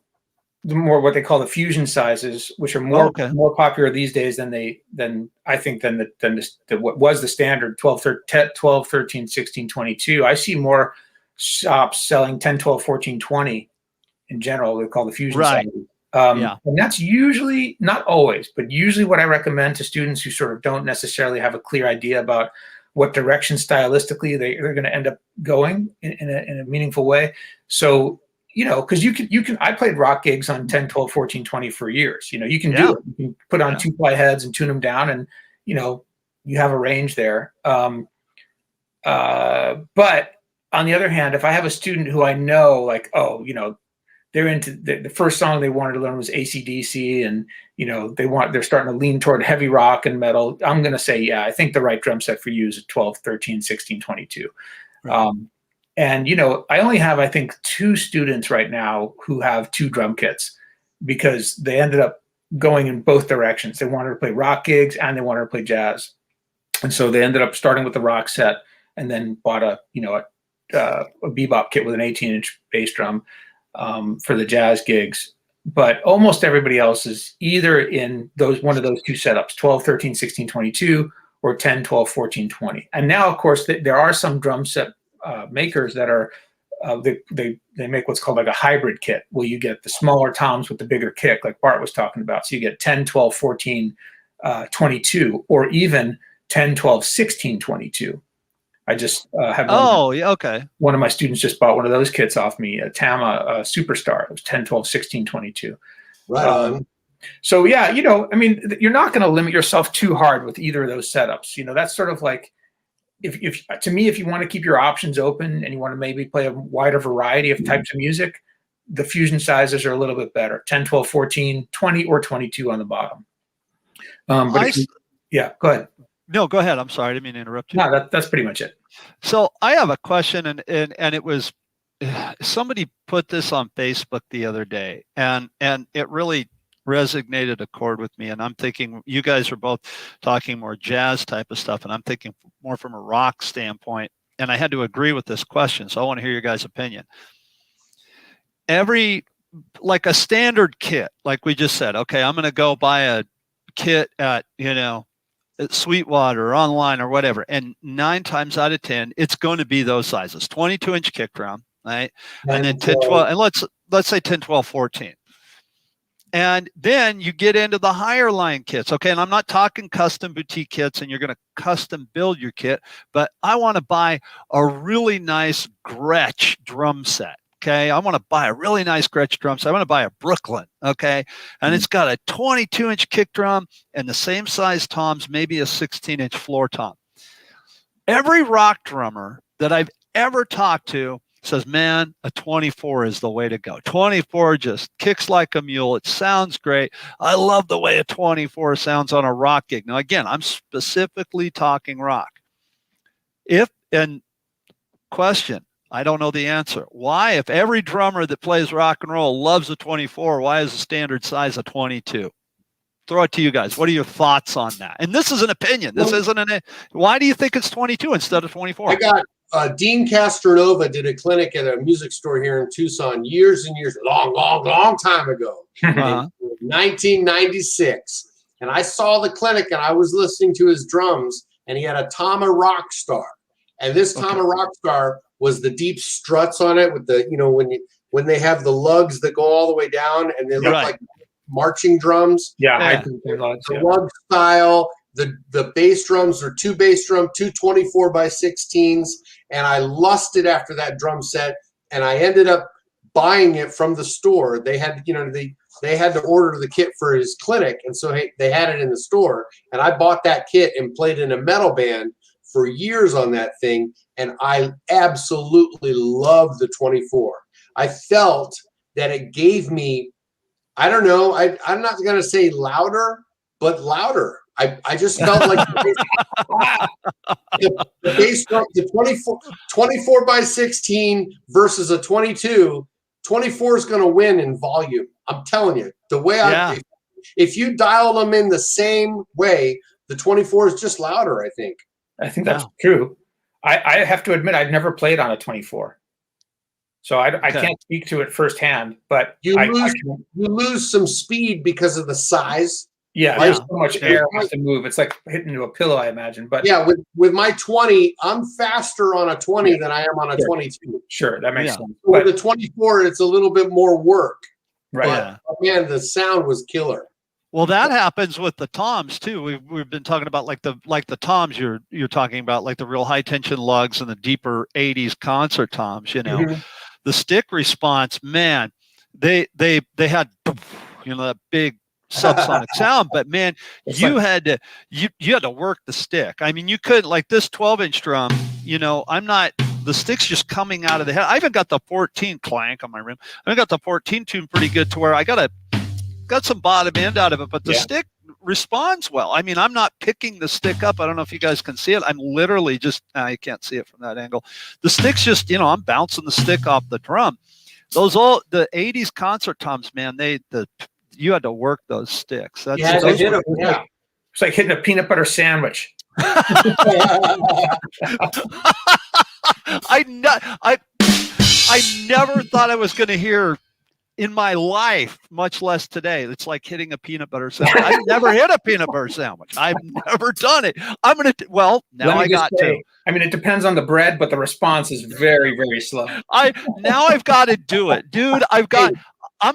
more what they call the fusion sizes, which are more popular these days than what was the standard 12, 13, 16, 22. I see more shops selling 10, 12, 14, 20. In general, we call the fusion sizes. And that's usually, not always, but usually what I recommend to students who sort of don't necessarily have a clear idea about what direction stylistically they're going to end up going in a meaningful way. So, because I played rock gigs on 10, 12, 14, 20 for years. You can do it. You can put on 2-ply heads and tune them down, and, you have a range there. But on the other hand, if I have a student who I know, like, they're into the first song they wanted to learn was AC/DC, and they're starting to lean toward heavy rock and metal, I'm going to say, I think the right drum set for you is a 12, 13, 16, 22. Right. And I only have, I think, 2 students right now who have 2 drum kits, because they ended up going in both directions. They wanted to play rock gigs and they wanted to play jazz, and so they ended up starting with the rock set and then bought a bebop kit with an 18-inch bass drum for the jazz gigs. But almost everybody else is either in one of those 2 setups, 12, 13, 16, 22, or 10, 12, 14, 20. And now, of course, there are some drum set makers that are, they make what's called like a hybrid kit, where you get the smaller toms with the bigger kick, like Bart was talking about. So you get 10, 12, 14, 22, or even 10, 12, 16, 22. I just have one of my students just bought one of those kits off me, a Tama Superstar. It was 10, 12, 16, 22. Right on. So you're not going to limit yourself too hard with either of those setups. That's sort of like, if to me, if you want to keep your options open and you want to maybe play a wider variety of types of music, the fusion sizes are a little bit better. 10, 12, 14, 20, or 22 on the bottom. Go ahead. No, go ahead. I'm sorry. I didn't mean to interrupt you. No, that's pretty much it. So I have a question, and it was, somebody put this on Facebook the other day, and it really resonated a chord with me. And I'm thinking you guys are both talking more jazz type of stuff, and I'm thinking more from a rock standpoint. And I had to agree with this question, so I want to hear your guys' opinion. Like a standard kit, like we just said, okay, I'm going to go buy a kit at, at Sweetwater or online or whatever. And 9 times out of 10, it's going to be those sizes, 22-inch kick drum, right? And then 10, 12, and let's say 10, 12, 14. And then you get into the higher line kits. Okay. And I'm not talking custom boutique kits and you're going to custom build your kit, but I want to buy a really nice Gretsch drum set. Okay. I want to buy a really nice Gretsch drum set. I want to buy a Brooklyn. Okay. And it's got a 22-inch kick drum and the same size toms, maybe a 16-inch floor tom. Every rock drummer that I've ever talked to says, man, a 24 is the way to go. 24 just kicks like a mule. It sounds great. I love the way a 24 sounds on a rock gig. Now, again, I'm specifically talking rock. And question, I don't know the answer. Why, if every drummer that plays rock and roll loves a 24, why is the standard size a 22? Throw it to you guys. What are your thoughts on that? And this is an opinion. This isn't why do you think it's 22 instead of 24? I got Dean Castronova did a clinic at a music store here in Tucson years and years, long time ago, in 1996. And I saw the clinic and I was listening to his drums and he had a Tama Rockstar. And this Tama Rockstar was the deep struts on it with the, when they have the lugs that go all the way down and they look like marching drums. The lug style. The bass drums are 2 bass drum, 2 24x16s, and I lusted after that drum set, and I ended up buying it from the store. They had, they had to order the kit for his clinic, and so they had it in the store, and I bought that kit and played in a metal band for years on that thing, and I absolutely loved the 24. I felt that it gave me, I don't know, I'm not going to say louder, but louder. I just felt like the bass drum, the 24x16 versus a 22, 24 is going to win in volume. I'm telling you, the way if you dial them in the same way, the 24 is just louder, I think. I think that's true. I have to admit, I've never played on a 24. So I can't speak to it firsthand, but you lose some speed because of the size. Yeah, there's so much air has to move. It's like hitting into a pillow, I imagine. But yeah, with my 20, I'm faster on a 20 than I am on a 22. Sure, that makes sense. With the 24, it's a little bit more work. Right. But man, the sound was killer. Well, that happens with the toms too. We've been talking about like the toms you're talking about, like the real high tension lugs and the deeper 80s concert toms. The stick response, man, they had that big subsonic sound, but man, you had to work the stick. I mean, you couldn't, like this 12-inch drum, the stick's just coming out of the head. I even got the 14 clank on my rim. I got the 14 tune pretty good to where I got some bottom end out of it, but the stick responds well. I mean, I'm not picking the stick up. I don't know if you guys can see it. I'm literally just, you can't see it from that angle. The stick's just, I'm bouncing the stick off the drum. The 80s concert toms, man, you had to work those sticks. It's like hitting a peanut butter sandwich. I never thought I was going to hear in my life, much less today. It's like hitting a peanut butter sandwich. I've never hit a peanut butter sandwich. I've never done it. I got to. I mean, it depends on the bread, but the response is very, very slow. I've got to do it, dude. I'm going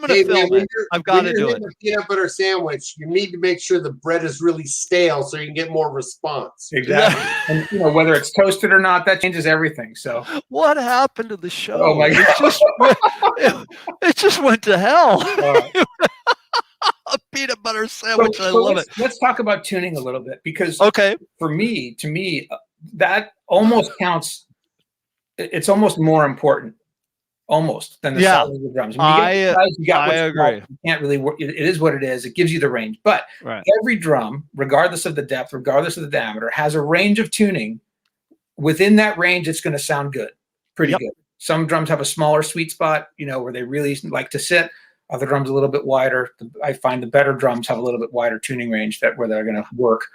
to film it. I've got to do it. When you're a peanut butter sandwich, you need to make sure the bread is really stale so you can get more response. Exactly. And whether it's toasted or not, that changes everything. So what happened to the show? Oh my God. It just went to hell. A peanut butter sandwich. I love it. Let's talk about tuning a little bit, because to me, that almost counts. It's almost more important. Than the size of the drums. I agree. You can't really work. It is what it is. It gives you the range. But every drum, regardless of the depth, regardless of the diameter, has a range of tuning. Within that range, it's going to sound good, pretty good. Some drums have a smaller sweet spot, where they really like to sit. other drums a little bit wider. I find the better drums have a little bit wider tuning range where they're going to work.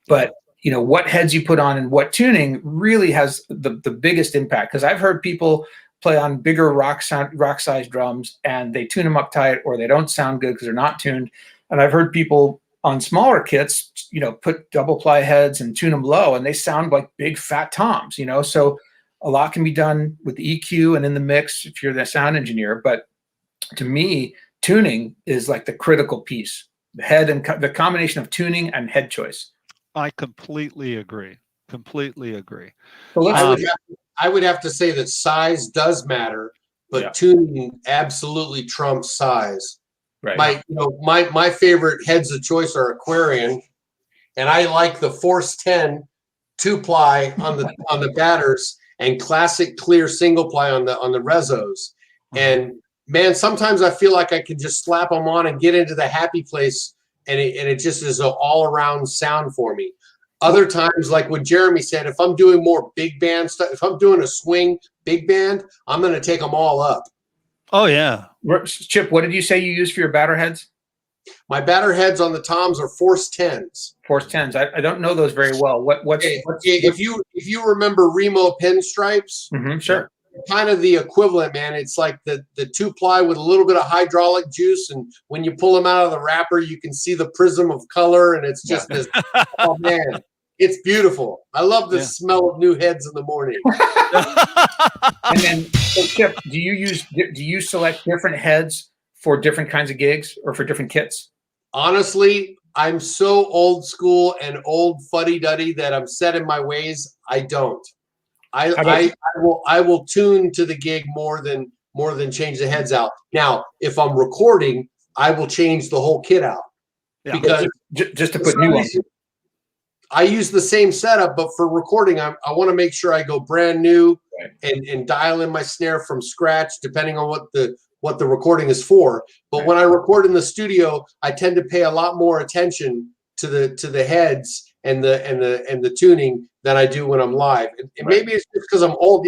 But what heads you put on and what tuning really has the biggest impact. Because I've heard people play on bigger rock size drums and they tune them up tight, or they don't sound good because they're not tuned. And I've heard people on smaller kits, put double ply heads and tune them low, and they sound like big fat toms. So a lot can be done with the EQ and in the mix if you're the sound engineer. But to me, tuning is like the critical piece. The head and the combination of tuning and head choice. I completely agree. Completely agree. So I would have to say that size does matter, but tuning absolutely trumps size. Right. My favorite heads of choice are Aquarian, and I like the Force 10 2-ply on the batters and classic clear single ply on the Rezos. And man, sometimes I feel like I can just slap them on and get into the happy place, and it just is an all around sound for me. Other times, like what Jeremy said, if I'm doing more big band stuff, if I'm doing a swing big band, I'm going to take them all up. Oh yeah. Chip, what did you say you use for your batter heads? My batter heads on the toms are Force 10s. Force 10s. I don't know those very well. If you remember Remo pinstripes, sure. Kind of the equivalent, man. It's like the 2-ply with a little bit of hydraulic juice, and when you pull them out of the wrapper, you can see the prism of color, and it's just this. Oh man, it's beautiful. I love the smell of new heads in the morning. And then, so Chip, do you select different heads for different kinds of gigs or for different kits? Honestly, I'm so old school and old fuddy-duddy that I'm set in my ways. I don't. I will tune to the gig more than change the heads out. Now, if I'm recording, I will change the whole kit out because just to put new ones. I use the same setup, but for recording, I want to make sure I go brand new and dial in my snare from scratch, depending on what the recording is for. But when I record in the studio, I tend to pay a lot more attention to the heads and the tuning than I do when I'm live. And maybe it's just because I'm old.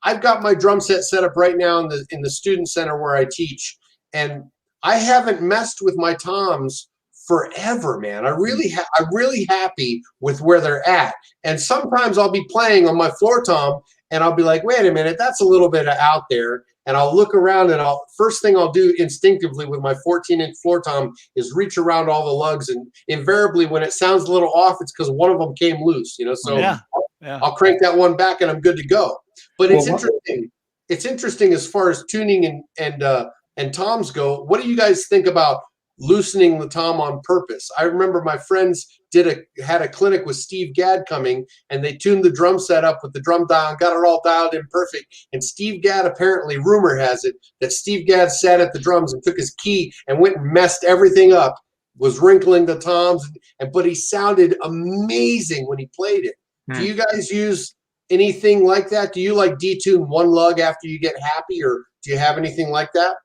I've got my drum set up right now in the student center where I teach, and I haven't messed with my toms forever, man. I'm really happy with where they're at. And sometimes I'll be playing on my floor tom and I'll be like, wait a minute, that's a little bit out there. And I'll look around and first thing I'll do instinctively with my 14-inch floor tom is reach around all the lugs. And invariably when it sounds a little off, it's because one of them came loose, so I'll crank that one back and I'm good to go. But it's interesting. It's interesting as far as tuning and toms go. What do you guys think about loosening the tom on purpose? I remember my friends had a clinic with Steve Gadd coming, and they tuned the drum set up with the drum dial and got it all dialed in perfect. And Steve Gadd, apparently, rumor has it that Steve Gadd sat at the drums and took his key and went and messed everything up, was wrinkling the toms, but he sounded amazing when he played it. Do you guys use anything like that? Do you like detune one lug after you get happy, or do you have anything like that?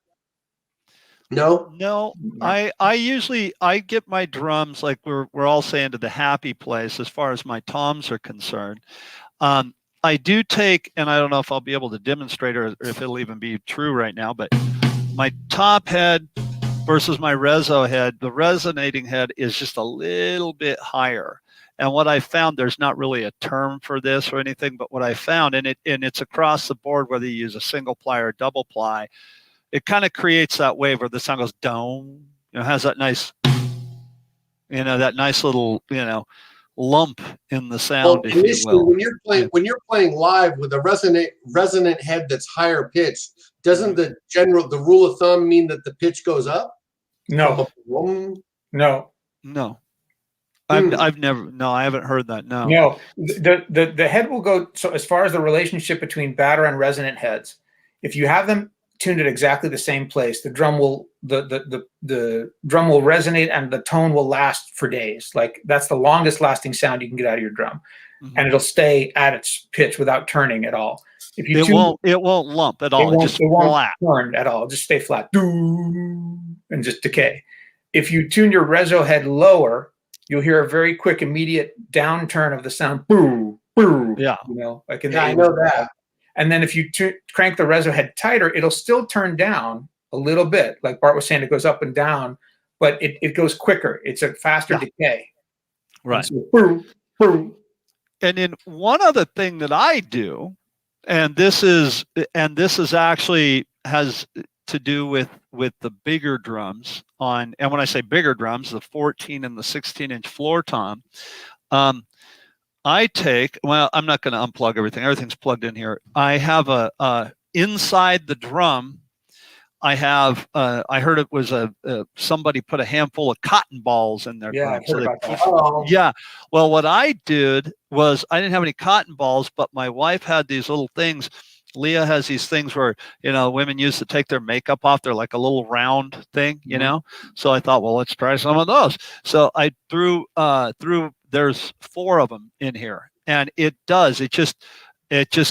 No, I usually get my drums, like we're all saying, to the happy place as far as my toms are concerned. I do take, and I don't know if I'll be able to demonstrate or if it'll even be true right now, but my top head versus my reso head, the resonating head is just a little bit higher. And what I found, there's not really a term for this or anything, but what I found, and it's across the board, whether you use a single ply or a double ply, it kind of creates that wave where the sound goes dome, has that nice, that nice little, lump in the sound. Well, initially, when you're playing live with a resonant head that's higher pitched, doesn't the rule of thumb mean that the pitch goes up? No. I haven't heard that. No, the head will go. So as far as the relationship between batter and resonant heads, if you have them tuned at exactly the same place, the drum will resonate and the tone will last for days. Like that's the longest lasting sound you can get out of your drum, and it'll stay at its pitch without turning at all. If you it won't lump at all. It won't turn at all. It'll just stay flat and just decay. If you tune your reso head lower, you'll hear a very quick, immediate downturn of the sound. Boo, boo. Yeah. Like in I know that. And then if you crank the reso head tighter, it'll still turn down a little bit. Like Bart was saying, it goes up and down, but it goes quicker. It's a faster decay. Right. So, boom, boom. And then one other thing that I do, and this is actually has to do with the bigger drums on, and when I say bigger drums, the 14 and the 16-inch floor tom, I take, well, I'm not going to unplug everything. Everything's plugged in here. I have inside the drum, I have, I heard it was somebody put a handful of cotton balls in their drum. So that. Yeah. Well, what I did was I didn't have any cotton balls, but my wife had these little things. Leah has these things where, women used to take their makeup off. They're like a little round thing, So I thought, well, let's try some of those. So I threw, there's 4 of them in here, and it just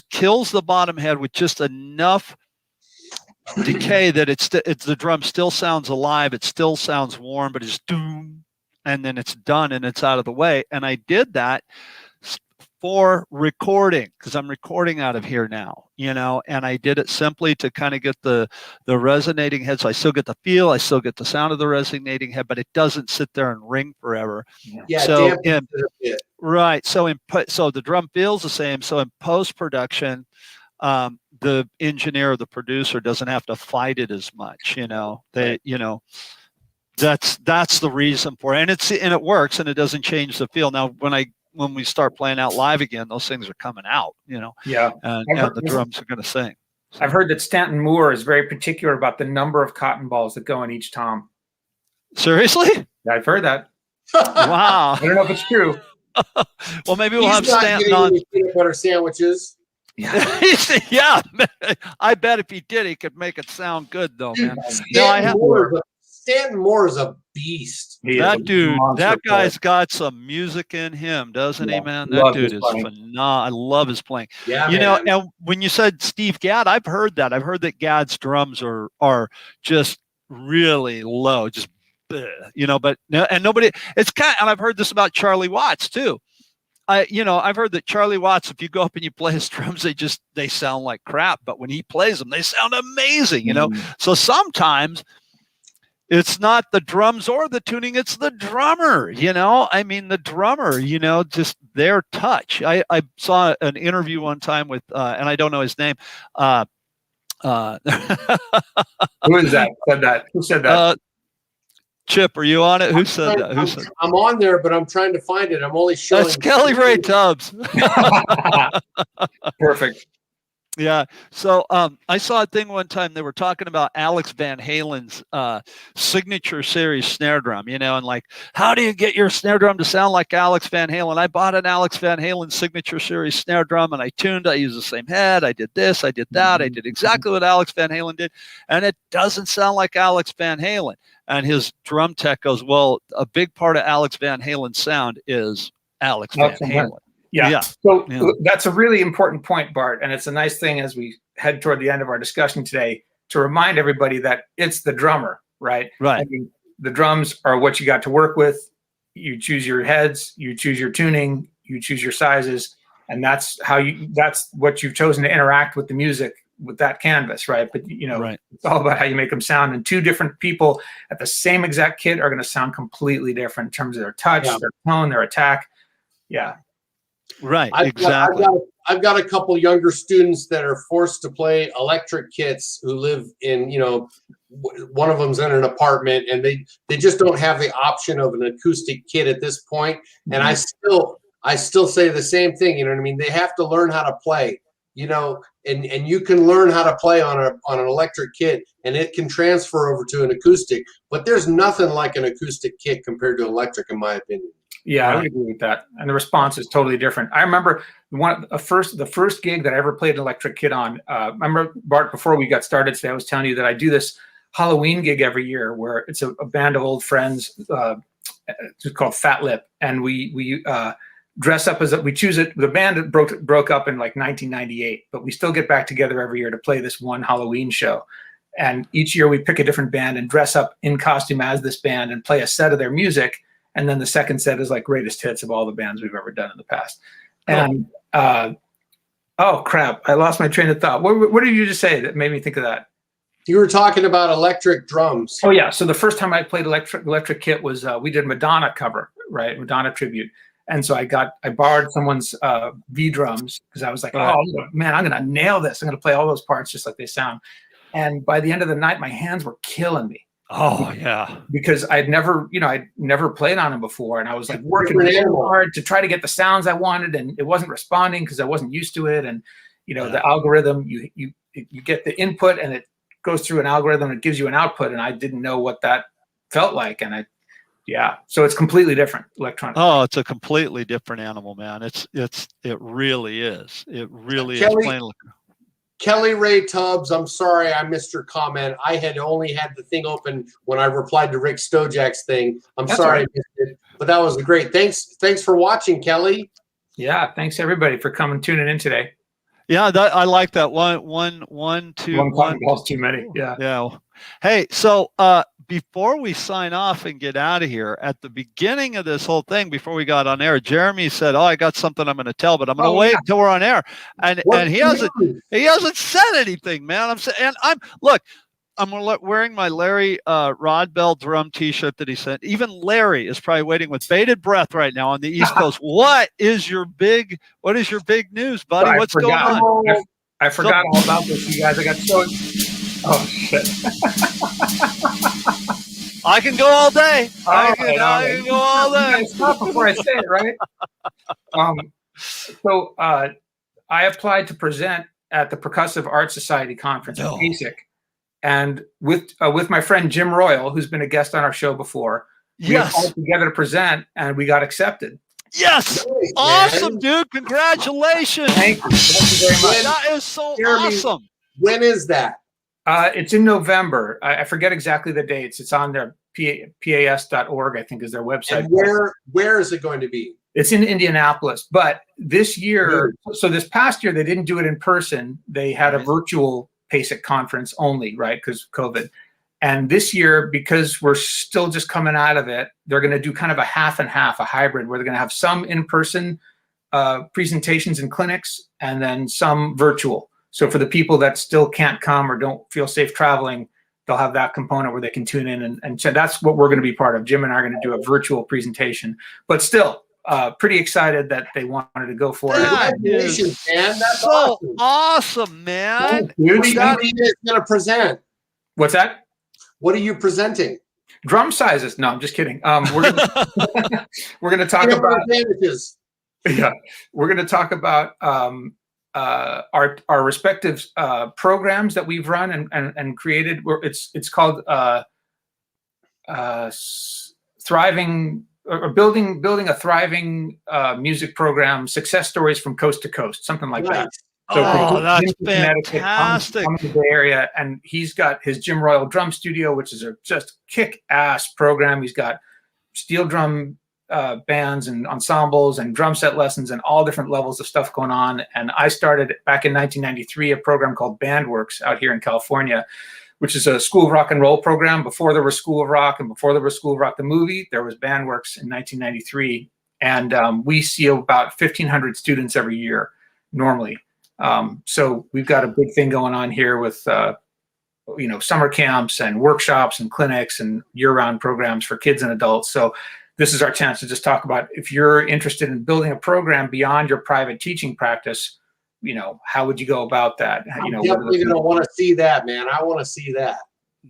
kills the bottom head with just enough decay that it's the drum still sounds alive. It still sounds warm, but it's doom, and then it's done and it's out of the way. And I did that for recording because I'm recording out of here now, and I did it simply to kind of get the resonating head. So I still get the feel, I still get the sound of the resonating head, but it doesn't sit there and ring forever. Yeah. So right. So the drum feels the same. So in post-production, the engineer or the producer doesn't have to fight it as much, that's the reason for it. And it works, and it doesn't change the feel. Now, when we start playing out live again, those things are coming out, Yeah. and the drums are going to sing. So. I've heard that Stanton Moore is very particular about the number of cotton balls that go in each tom. Seriously? I've heard that. Wow. I don't know if it's true. Well, maybe we'll have Stanton on peanut butter sandwiches. Yeah, I bet if he did, he could make it sound good, though, man. Stanton Moore is a beast. That guy's got some music in him, doesn't he, man? That dude is phenomenal. I love his playing. Yeah, and when you said Steve Gadd, I've heard that. I've heard that Gadd's drums are just really low, just but nobody. It's and I've heard this about Charlie Watts too. I've heard that Charlie Watts, if you go up and you play his drums, they sound like crap, but when he plays them, they sound amazing, So sometimes it's not the drums or the tuning, it's the drummer, the drummer, just their touch. I saw an interview one time with, and I don't know his name. Who is that? Who said that? Chip, are you on it? Who said that? I'm on there, but I'm trying to find it. I'm only showing. That's Kelly Ray Tubbs. Perfect. Yeah. So I saw a thing one time. They were talking about Alex Van Halen's signature series snare drum, and like, how do you get your snare drum to sound like Alex Van Halen? I bought an Alex Van Halen signature series snare drum, and I tuned. I used the same head. I did this. I did that. I did exactly what Alex Van Halen did, and it doesn't sound like Alex Van Halen. And his drum tech goes, well, a big part of Alex Van Halen's sound is Alex Van Halen. Yeah. So that's a really important point, Bart. And it's a nice thing as we head toward the end of our discussion today to remind everybody that it's the drummer, right? Right. I mean, the drums are what you got to work with. You choose your heads, you choose your tuning, you choose your sizes, and that's what you've chosen to interact with the music with that canvas, right? But It's all about how you make them sound. And 2 different people at the same exact kit are going to sound completely different in terms of their touch, their tone, their attack. Yeah. Right. Exactly. I've got a couple younger students that are forced to play electric kits who live in, one of them's in an apartment, and they just don't have the option of an acoustic kit at this point. And I still say the same thing. You know what I mean? They have to learn how to play. And you can learn how to play on an electric kit, and it can transfer over to an acoustic. But there's nothing like an acoustic kit compared to electric, in my opinion. Yeah, I would agree with that. And the response is totally different. I remember the first gig that I ever played an electric kit on. I remember, Bart, before we got started today, I was telling you that I do this Halloween gig every year where it's a band of old friends. It's called Fat Lip, and we dress up as we choose it. The band broke up in like 1998, but we still get back together every year to play this one Halloween show. And each year we pick a different band and dress up in costume as this band and play a set of their music. And then the second set is like greatest hits of all the bands we've ever done in the past. And oh crap, I lost my train of thought. What did you just say that made me think of that? You were talking about electric drums. Oh yeah. So the first time I played electric kit was we did Madonna cover, right? Madonna tribute. And so I borrowed someone's V drums because I was like, oh man, I'm gonna nail this. I'm gonna play all those parts just like they sound. And by the end of the night, my hands were killing me. Oh yeah. Because I'd never played on them before, and I was like working really hard to try to get the sounds I wanted, and it wasn't responding because I wasn't used to it. And the algorithm, you get the input and it goes through an algorithm and it gives you an output, and I didn't know what that felt like. And so it's completely different electronic. Oh, it's a completely different animal, man. It really is. It really is. Kelly Ray Tubbs, I'm sorry I missed your comment. I had only had the thing open when I replied to Rick Stojak's thing. That's sorry I missed it, but that was great. Thanks for watching, Kelly. Yeah, thanks everybody for tuning in today. Yeah, I like that. One, two. One ball's too many. Yeah. Yeah. Hey, so before we sign off and get out of here, at the beginning of this whole thing, before we got on air, Jeremy said, "Oh, I got something I'm going to tell, but I'm going to wait until we're on air." And he hasn't said anything, man. I'm wearing my Larry Rod Bell drum T-shirt that he sent. Even Larry is probably waiting with bated breath right now on the East Coast. What is your big news, buddy? What's going on? I forgot all about this, you guys. I got so. Oh shit! I can go all day. I can go all day. Stop before I say it, right? So I applied to present at the Percussive Art Society conference at D.E.C. And with my friend Jim Royal, who's been a guest on our show before, we applied together to present, and we got accepted. Yes, nice, awesome, dude! Congratulations! Thank you very much. That is so awesome. When is that? It's in November. I forget exactly the dates. It's on their pas.org, I think, is their website. And where is it going to be? It's in Indianapolis. But this year, so this past year, they didn't do it in person. They had a virtual PASIC conference only, right, because COVID. And this year, because we're still just coming out of it, they're going to do kind of a half and half, a hybrid, where they're going to have some in-person presentations in clinics and then some virtual. So for the people that still can't come or don't feel safe traveling, they'll have that component where they can tune in. And so that's what we're going to be part of. Jim and I are going to do a virtual presentation. But still, pretty excited that they wanted to go for it. Congratulations, man. That's so awesome, man. What are you going to present? What's that? What are you presenting? Drum sizes. No, I'm just kidding. We're going to talk about advantages. Yeah, we're going to talk about our respective programs that we've run and created. It's called thriving or building a thriving music program, success stories from coast to coast, something like that. So that's fantastic. I'm in the Bay Area, and he's got his Jim Royal Drum Studio, which is a just kick-ass program. He's got steel drum bands and ensembles and drum set lessons and all different levels of stuff going on. And I started back in 1993 a program called Bandworks out here in California, which is a School of Rock and Roll program. Before there was School of Rock and before there was School of Rock the movie, there was Bandworks in 1993. And we see about 1,500 students every year normally. So we've got a big thing going on here with summer camps and workshops and clinics and year-round programs for kids and adults. So this is our chance to just talk about, if you're interested in building a program beyond your private teaching practice, how would you go about that? I'm definitely going to want to see that, man. I want to see that.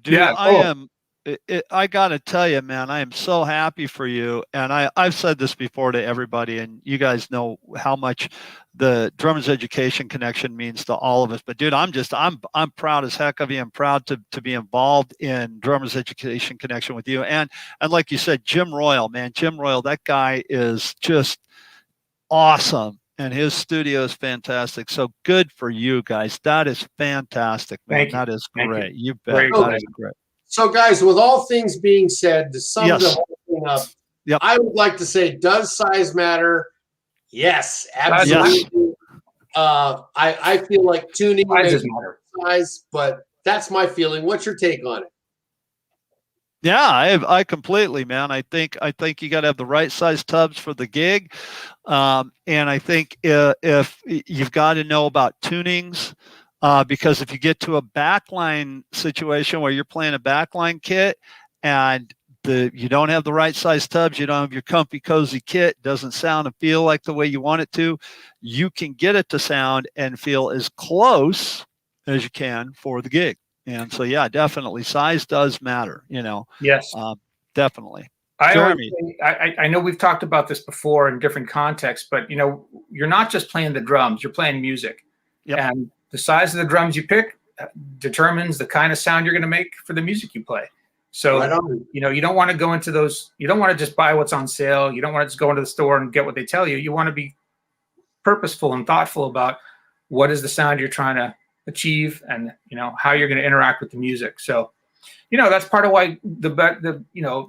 Dude, yeah, I got to tell you, man, I am so happy for you. And I've said this before to everybody, and you guys know how much the Drummers Education Connection means to all of us. But dude, I'm proud as heck of you. I'm proud to be involved in Drummers Education Connection with you. And like you said, Jim Royal, man, Jim Royal, that guy is just awesome. And his studio is fantastic. So good for you guys. That is fantastic, man. That is great. You bet. That is great. So guys, with all things being said, to sum the whole thing up, I would like to say, does size matter? Yes, absolutely. Yes. I feel like tuning doesn't matter. Size, but that's my feeling. What's your take on it? Yeah, I completely, man. I think you got to have the right size tubs for the gig, and I think if you've got to know about tunings, because if you get to a backline situation where you're playing a backline kit and you don't have the right size tubs, you don't have your comfy, cozy kit, doesn't sound and feel like the way you want it to, you can get it to sound and feel as close as you can for the gig. And so, yeah, definitely size does matter, Yes. Definitely. I know we've talked about this before in different contexts, but you're not just playing the drums, you're playing music. Yep. And the size of the drums you pick determines the kind of sound you're going to make for the music you play. So, you don't want to go into those, you don't want to just buy what's on sale. You don't want to just go into the store and get what they tell you. You want to be purposeful and thoughtful about what is the sound you're trying to achieve and, how you're going to interact with the music. So, that's part of why the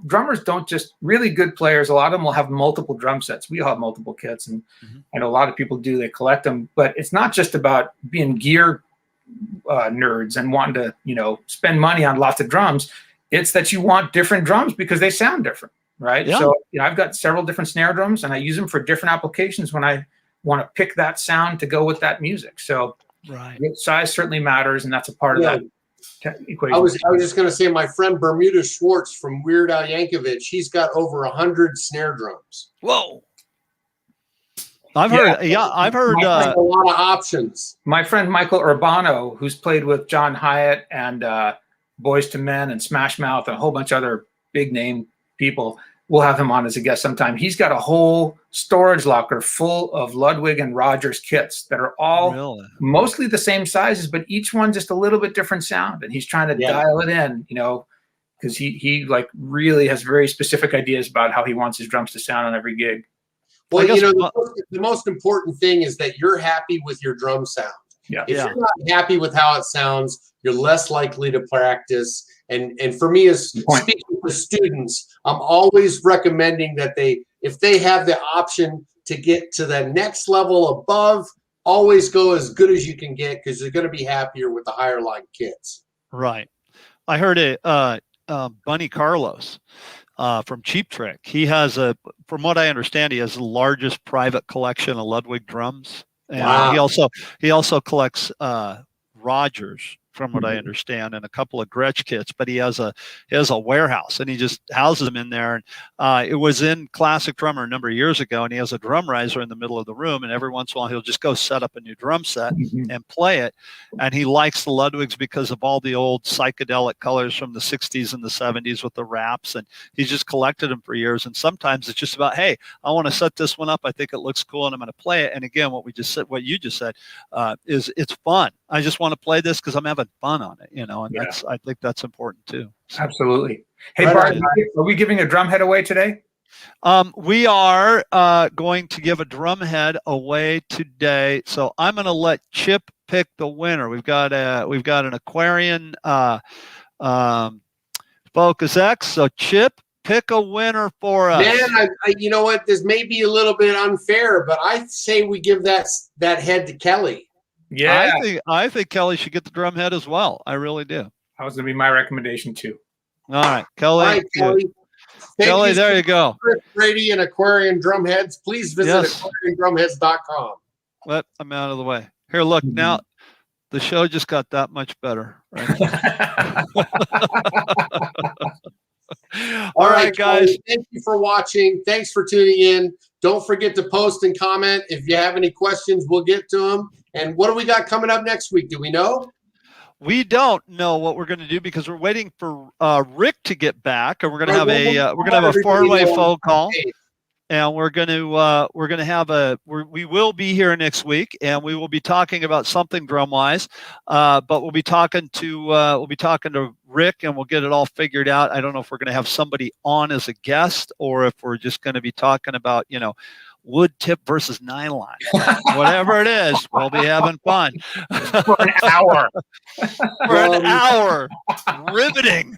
drummers don't just, really good players, a lot of them will have multiple drum sets. We all have multiple kits, and I know a lot of people do, they collect them, but it's not just about being gear nerds and wanting to, spend money on lots of drums. It's that you want different drums because they sound different, right? Yeah. So I've got several different snare drums, and I use them for different applications when I want to pick that sound to go with that music. So size certainly matters, and that's a part of that equation. I was just going to say, my friend Bermuda Schwartz from Weird Al Yankovic, he's got over 100 snare drums. Whoa. I've heard a lot of options. My friend Michael Urbano, who's played with John Hyatt and Boys to Men and Smash Mouth and a whole bunch of other big name people, we'll have him on as a guest sometime. He's got a whole storage locker full of Ludwig and Rogers kits that are all mostly the same sizes, but each one just a little bit different sound. And he's trying to dial it in, because he like really has very specific ideas about how he wants his drums to sound on every gig. Well, the most important thing is that you're happy with your drum sound. Yeah. If you're not happy with how it sounds, you're less likely to practice. And for me, as speaking to students, I'm always recommending that if they have the option to get to the next level above, always go as good as you can get, because you're going to be happier with the higher line kits. Right. I heard Bunny Carlos from Cheap Trick. He has from what I understand, he has the largest private collection of Ludwig drums. And he also collects Rogers, from what I understand, and a couple of Gretsch kits, but he has a warehouse, and he just houses them in there. And it was in Classic Drummer a number of years ago, and he has a drum riser in the middle of the room, and every once in a while he'll just go set up a new drum set and play it. And he likes the Ludwigs because of all the old psychedelic colors from the 60s and the 70s with the wraps, and he's just collected them for years. And sometimes it's just about, hey, I want to set this one up, I think it looks cool, and I'm going to play it. And again, what you just said is it's fun. I just want to play this because I'm having fun on it, and I think that's important too. So. Absolutely. Hey, Bart, are we giving a drum head away today? We are going to give a drum head away today. So I'm going to let Chip pick the winner. We've got an Aquarian Focus X. So Chip, pick a winner for us. Man, you know what? This may be a little bit unfair, but I say we give that head to Kelly. Yeah, I think Kelly should get the drum head as well. I really do. That was going to be my recommendation too. All right, Kelly. All right, Kelly. Kelly, there you go. Chris Brady and Aquarian Drumheads. Please visit aquariandrumheads.com. But I'm out of the way. Here, look, now the show just got that much better. Right? All right, guys. Kelly, thank you for watching. Thanks for tuning in. Don't forget to post and comment. If you have any questions, we'll get to them. And what do we got coming up next week? Do we know? We don't know what we're going to do because we're waiting for Rick to get back, and we're going to have a four-way phone call, and we will be here next week, and we will be talking about something drum-wise, but we'll be talking to Rick, and we'll get it all figured out. I don't know if we're going to have somebody on as a guest or if we're just going to be talking about wood tip versus nylon. Whatever it is, we'll be having fun. For an hour. For an hour. Riveting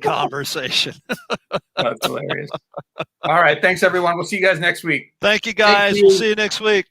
conversation. That's hilarious. All right. Thanks, everyone. We'll see you guys next week. Thank you, guys. We'll see you next week.